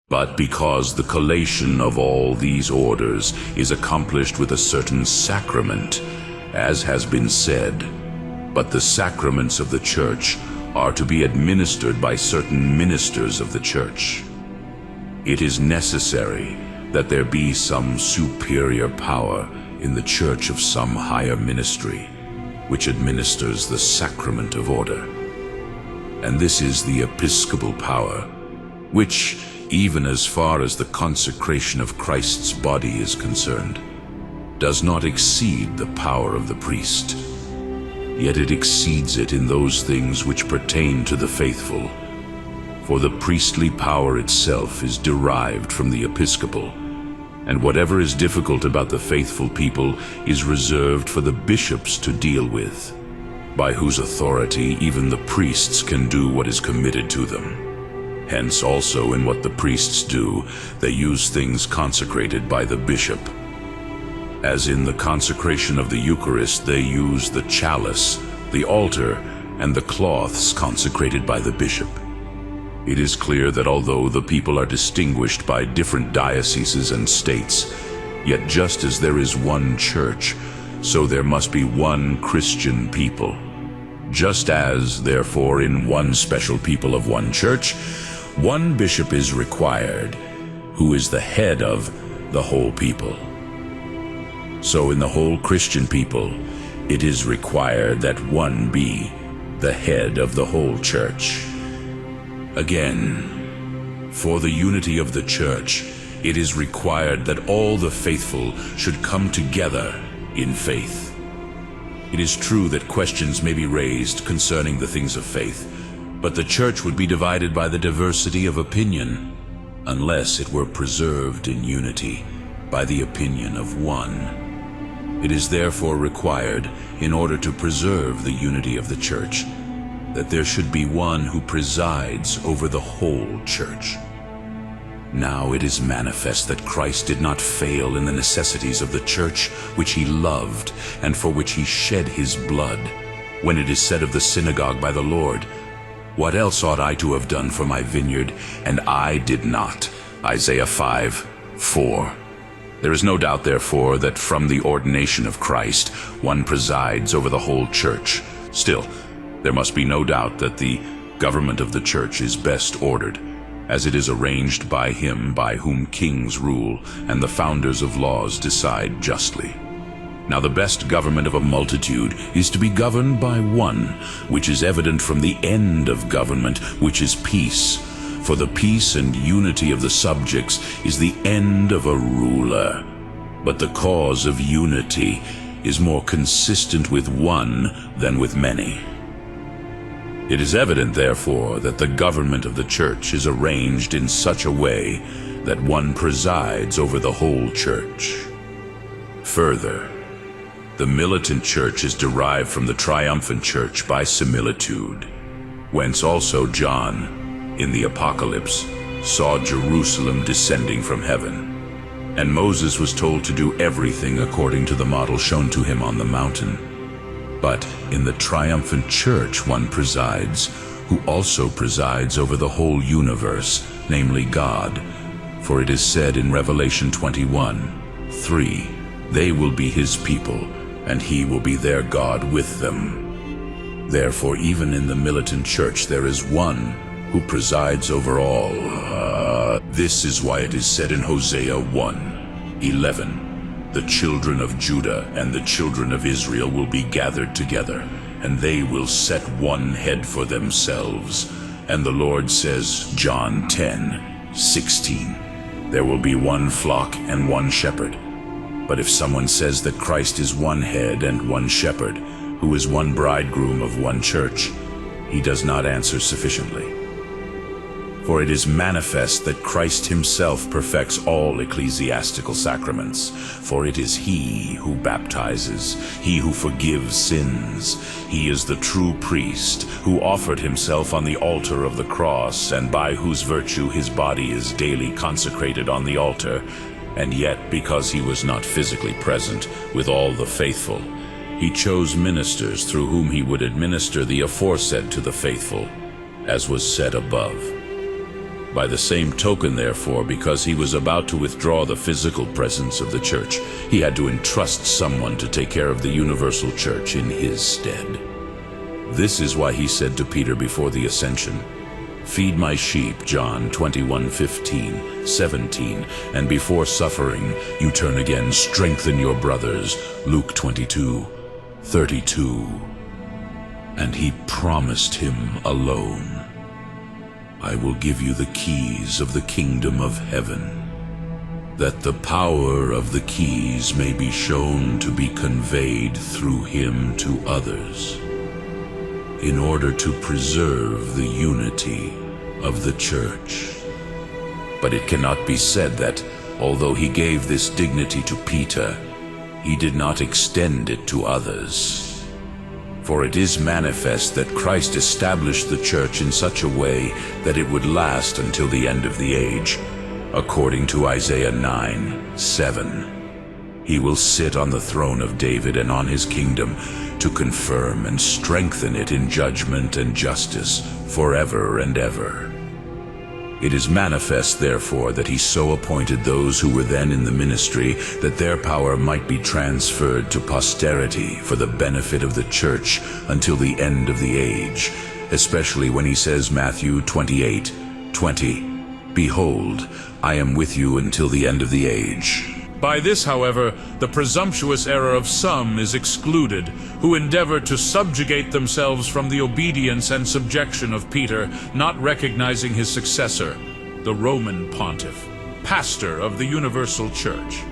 But because the collation of all these orders is accomplished with a certain sacrament, as has been said, but the sacraments of the Church are to be administered by certain ministers of the Church. It is necessary that there be some superior power in the Church of some higher ministry, which administers the sacrament of order. And this is the episcopal power, which, even as far as the consecration of Christ's body is concerned, does not exceed the power of the priest. Yet it exceeds it in those things which pertain to the faithful. For the priestly power itself is derived from the episcopal, and whatever is difficult about the faithful people is reserved for the bishops to deal with, by whose authority even the priests can do what is committed to them. Hence also in what the priests do, they use things consecrated by the bishop. As in the consecration of the Eucharist, they use the chalice, the altar, and the cloths consecrated by the bishop. It is clear that although the people are distinguished by different dioceses and states, yet just as there is one church, so there must be one Christian people. Just as, therefore, in one special people of one church, one bishop is required, who is the head of the whole people. So in the whole Christian people, it is required that one be the head of the whole church. Again, for the unity of the church, it is required that all the faithful should come together in faith. It is true that questions may be raised concerning the things of faith, but the church would be divided by the diversity of opinion, unless it were preserved in unity by the opinion of one. It is therefore required, in order to preserve the unity of the church, that there should be one who presides over the whole church. Now it is manifest that Christ did not fail in the necessities of the church, which he loved, and for which he shed his blood, when it is said of the synagogue by the Lord, "What else ought I to have done for my vineyard, and I did not?" Isaiah 5:4. There is no doubt, therefore, that from the ordination of Christ, one presides over the whole church. Still, there must be no doubt that the government of the church is best ordered, as it is arranged by him by whom kings rule and the founders of laws decide justly. Now the best government of a multitude is to be governed by one, which is evident from the end of government, which is peace. For the peace and unity of the subjects is the end of a ruler. But the cause of unity is more consistent with one than with many. It is evident, therefore, that the government of the church is arranged in such a way that one presides over the whole church. Further, the militant church is derived from the triumphant church by similitude, whence also John, in the Apocalypse, saw Jerusalem descending from heaven. And Moses was told to do everything according to the model shown to him on the mountain. But in the triumphant church one presides, who also presides over the whole universe, namely God. For it is said in Revelation 21:3, "They will be his people, and he will be their God with them." Therefore, even in the militant church there is one who presides over all. This is why it is said in Hosea 1:11, "The children of Judah and the children of Israel will be gathered together, and they will set one head for themselves." And the Lord says, John 10:16, "There will be one flock and one shepherd." But if someone says that Christ is one head and one shepherd, who is one bridegroom of one church, he does not answer sufficiently. For it is manifest that Christ himself perfects all ecclesiastical sacraments. For it is he who baptizes, he who forgives sins. He is the true priest, who offered himself on the altar of the cross, and by whose virtue his body is daily consecrated on the altar. And yet, because he was not physically present with all the faithful, he chose ministers through whom he would administer the aforesaid to the faithful, as was said above. By the same token, therefore, because he was about to withdraw the physical presence of the church, he had to entrust someone to take care of the universal church in his stead. This is why he said to Peter before the ascension, "Feed my sheep," John 21:15, 17, and before suffering, you turn again, strengthen your brothers, Luke 22:32. And he promised him alone, "I will give you the keys of the kingdom of heaven," that the power of the keys may be shown to be conveyed through him to others, in order to preserve the unity of the church. But it cannot be said that, although he gave this dignity to Peter, he did not extend it to others. For it is manifest that Christ established the church in such a way that it would last until the end of the age, according to Isaiah 9:7. He will sit on the throne of David and on his kingdom, to confirm and strengthen it in judgment and justice forever and ever. It is manifest, therefore, that he so appointed those who were then in the ministry, that their power might be transferred to posterity for the benefit of the church until the end of the age, especially when he says, Matthew 28:20, "Behold, I am with you until the end of the age." By this, however, the presumptuous error of some is excluded, who endeavor to subjugate themselves from the obedience and subjection of Peter, not recognizing his successor, the Roman pontiff, pastor of the universal church.